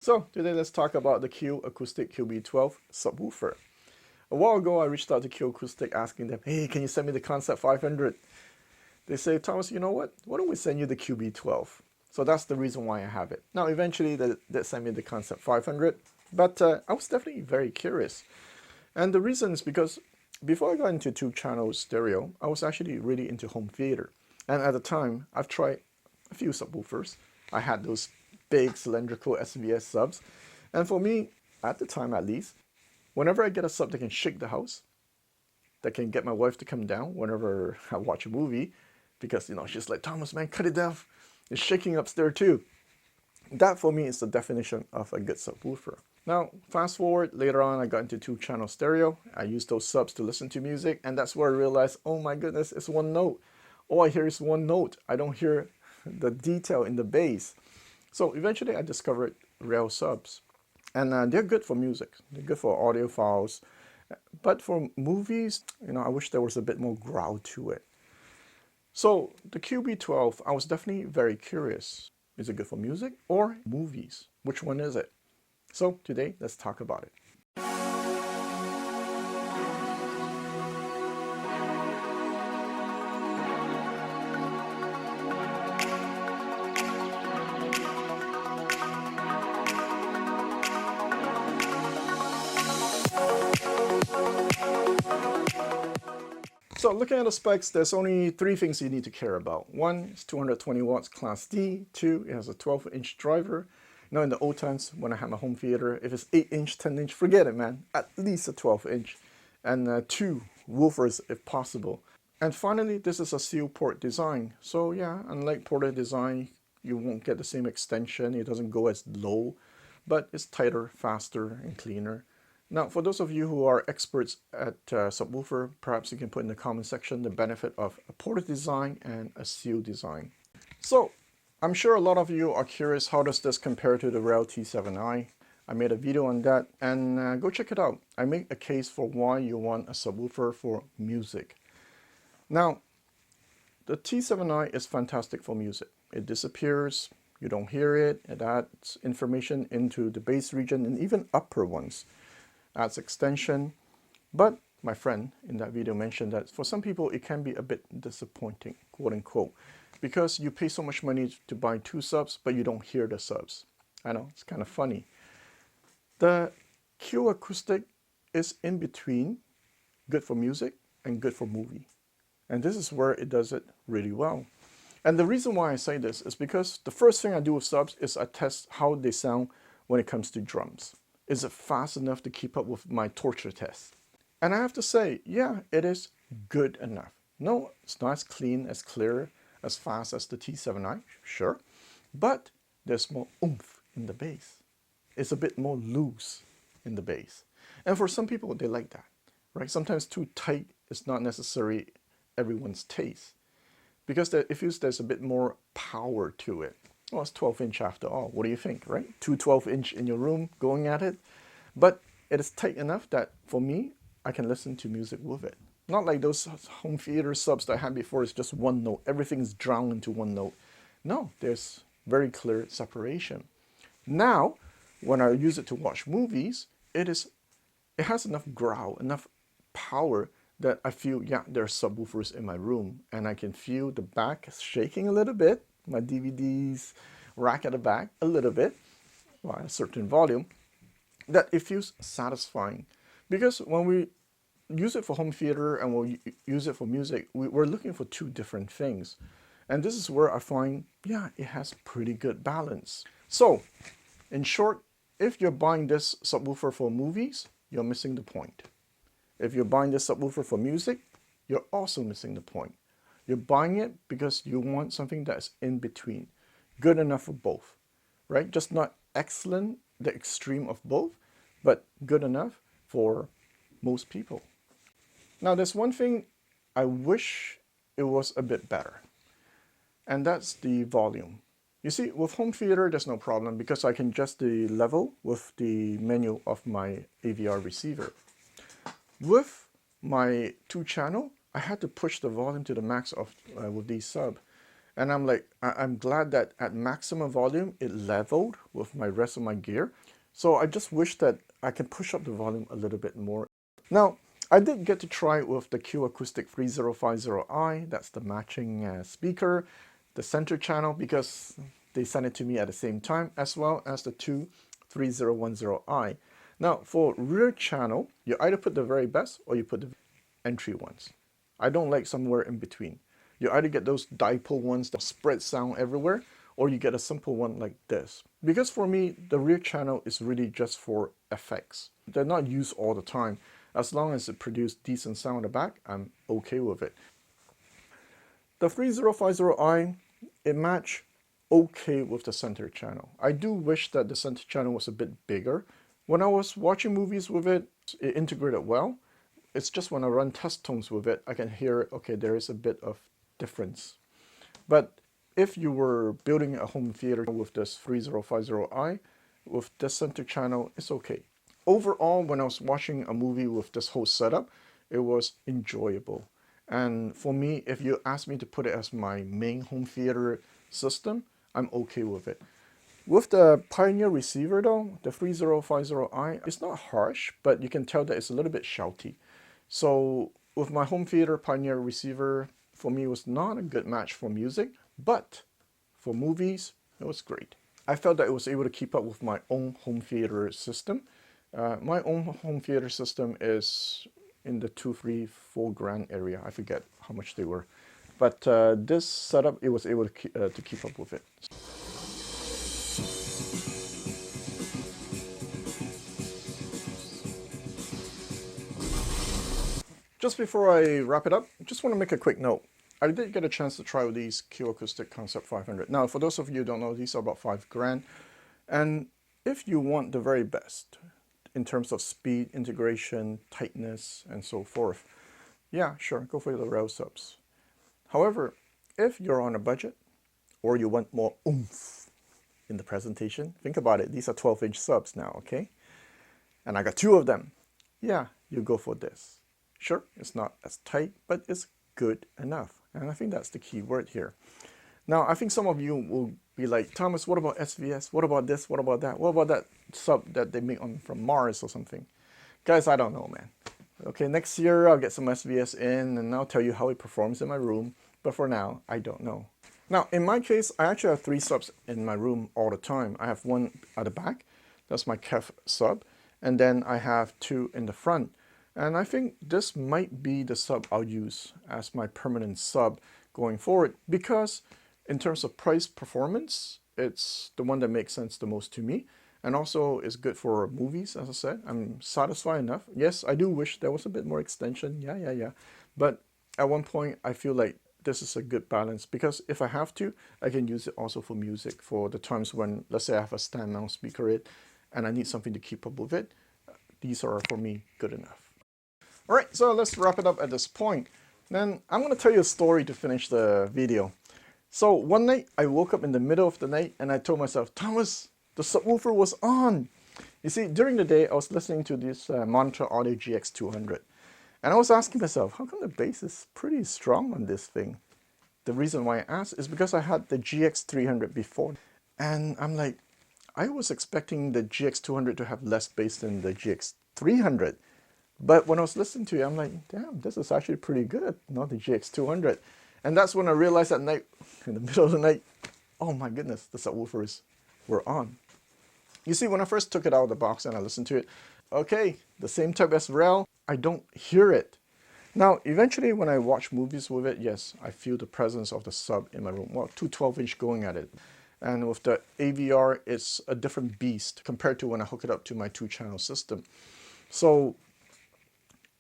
So today let's talk about the Q Acoustics QB12 subwoofer. A while ago I reached out to Q Acoustics asking them, hey, can you send me the Concept 500? They say, Thomas, you know what? Why don't we send you the QB12? So that's the reason why I have it. Now eventually they sent me the Concept 500, but I was definitely very curious. And the reason is because before I got into 2-channel stereo, I was actually really into home theater. And at the time, I've tried a few subwoofers. I had those big cylindrical SVS subs. And for me, at the time at least, whenever I get a sub that can shake the house, that can get my wife to come down whenever I watch a movie, because, you know, she's like, Thomas, man, cut it down. It's shaking upstairs too. That for me is the definition of a good subwoofer. Now, fast forward, later on I got into 2-channel stereo. I used those subs to listen to music, and that's where I realized, oh my goodness, it's one note. All I hear is one note. I don't hear the detail in the bass. So eventually I discovered rail subs, and they're good for music. They're good for audiophiles, but for movies, you know, I wish there was a bit more growl to it. So the QB12, I was definitely very curious. Is it good for music or movies? Which one is it? So today, let's talk about it. So looking at the specs, there's only 3 things you need to care about. 1 is 220 watts Class D. 2, it has a 12-inch driver. Now in the old times, when I had my home theater, if it's 8-inch, 10-inch, forget it, man. At least a 12-inch. And 2 woofers if possible. And finally, this is a seal port design. So yeah, unlike ported design, you won't get the same extension. It doesn't go as low, but it's tighter, faster, and cleaner. Now, for those of you who are experts at subwoofer, perhaps you can put in the comment section the benefit of a ported design and a seal design. So, I'm sure a lot of you are curious, how does this compare to the Rail T7i? I made a video on that, and go check it out. I make a case for why you want a subwoofer for music. Now, the T7i is fantastic for music. It disappears, you don't hear it, it adds information into the bass region and even upper ones. Adds extension, but my friend in that video mentioned that for some people it can be a bit disappointing, quote unquote, because you pay so much money to buy 2 subs, but you don't hear the subs. I know, it's kind of funny. The Q Acoustic is in between good for music and good for movie. And this is where it does it really well. And the reason why I say this is because the first thing I do with subs is I test how they sound when it comes to drums. Is it fast enough to keep up with my torture test? And I have to say, yeah, it is good enough. No, it's not as clean, as clear, as fast as the T7i, sure. But there's more oomph in the bass. It's a bit more loose in the bass. And for some people, they like that, right? Sometimes too tight is not necessarily everyone's taste, because it feels there's a bit more power to it. Well, it's 12-inch after all. What do you think, right? 2 12-inch in your room going at it. But it is tight enough that for me, I can listen to music with it. Not like those home theater subs that I had before. It's just one note. Everything's drowned into one note. No, there's very clear separation. Now, when I use it to watch movies, it has enough growl, enough power that I feel, yeah, there are subwoofers in my room. And I can feel the back shaking a little bit. My DVDs rack at the back a little bit, well, at a certain volume, that it feels satisfying. Because when we use it for home theater and we'll use it for music, we're looking for 2 different things. And this is where I find, yeah, it has pretty good balance. So, in short, if you're buying this subwoofer for movies, you're missing the point. If you're buying this subwoofer for music, you're also missing the point. You're buying it because you want something that's in between. Good enough for both, right? Just not excellent, the extreme of both, but good enough for most people. Now, there's one thing I wish it was a bit better, and that's the volume. You see, with home theater, there's no problem because I can adjust the level with the menu of my AVR receiver. With my 2-channel, I had to push the volume to the max of with these sub. And I'm like, I'm glad that at maximum volume, it leveled with my rest of my gear. So I just wish that I can push up the volume a little bit more. Now, I did get to try it with the Q Acoustics 3050i. That's the matching speaker, the center channel, because they sent it to me at the same time, as well as the 3010i. Now, for rear channel, you either put the very best or you put the entry ones. I don't like somewhere in between. You either get those dipole ones that spread sound everywhere, or you get a simple one like this. Because for me, the rear channel is really just for effects. They're not used all the time. As long as it produces decent sound in the back, I'm okay with it. The 3050i, it matched okay with the center channel. I do wish that the center channel was a bit bigger. When I was watching movies with it, it integrated well. It's just when I run test tones with it, I can hear, okay, there is a bit of difference. But if you were building a home theater with this 3050i, with this center channel, it's okay. Overall, when I was watching a movie with this whole setup, it was enjoyable. And for me, if you ask me to put it as my main home theater system, I'm okay with it. With the Pioneer receiver though, the 3050i, it's not harsh, but you can tell that it's a little bit shouty. So with my home theater Pioneer receiver, for me, it was not a good match for music, but for movies, it was great. I felt that it was able to keep up with my own home theater system. My own home theater system is in the 2, 3, 4 grand area. I forget how much they were. But this setup, it was able to keep up with it. Just before I wrap it up, I just want to make a quick note. I did get a chance to try with these Q Acoustics Concept 500. Now, for those of you who don't know, these are about 5 grand. And if you want the very best in terms of speed, integration, tightness, and so forth, yeah, sure, go for the rail subs. However, if you're on a budget or you want more oomph in the presentation, think about it. These are 12-inch subs now, okay? And I got 2 of them. Yeah, you go for this. Sure, it's not as tight, but it's good enough. And I think that's the key word here. Now, I think some of you will be like, Thomas, what about SVS? What about this? What about that? What about that sub that they make from Mars or something? Guys, I don't know, man. Okay, next year I'll get some SVS in and I'll tell you how it performs in my room. But for now, I don't know. Now, in my case, I actually have 3 subs in my room all the time. I have one at the back. That's my KEF sub. And then I have 2 in the front. And I think this might be the sub I'll use as my permanent sub going forward, because in terms of price performance, it's the one that makes sense the most to me. And also is good for movies, as I said. I'm satisfied enough. Yes, I do wish there was a bit more extension. Yeah. But at one point, I feel like this is a good balance, because if I have to, I can use it also for music, for the times when, let's say I have a stand mount speaker and I need something to keep up with it. These are, for me, good enough. All right, so let's wrap it up at this point. Then I'm going to tell you a story to finish the video. So one night, I woke up in the middle of the night and I told myself, Thomas, the subwoofer was on. You see, during the day, I was listening to this Monitor Audio GX200. And I was asking myself, how come the bass is pretty strong on this thing? The reason why I asked is because I had the GX300 before. And I'm like, I was expecting the GX200 to have less bass than the GX300. But when I was listening to it, I'm like, damn, this is actually pretty good, not the GX200. And that's when I realized at night, in the middle of the night, oh my goodness, the subwoofers were on. You see, when I first took it out of the box and I listened to it, okay, the same type as REL, I don't hear it. Now, eventually when I watch movies with it, yes, I feel the presence of the sub in my room. Well, 2 12-inch going at it. And with the AVR, it's a different beast compared to when I hook it up to my 2-channel system. So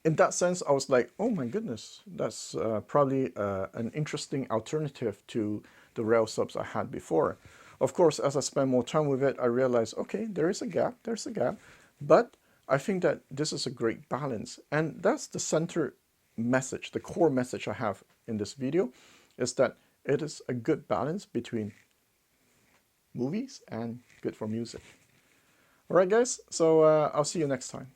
in that sense, I was like, oh my goodness, that's probably an interesting alternative to the REL subs I had before. Of course, as I spend more time with it, I realized, okay, there's a gap, but I think that this is a great balance. And that's the center message, the core message I have in this video, is that it is a good balance between movies and good for music. All right, guys, so I'll see you next time.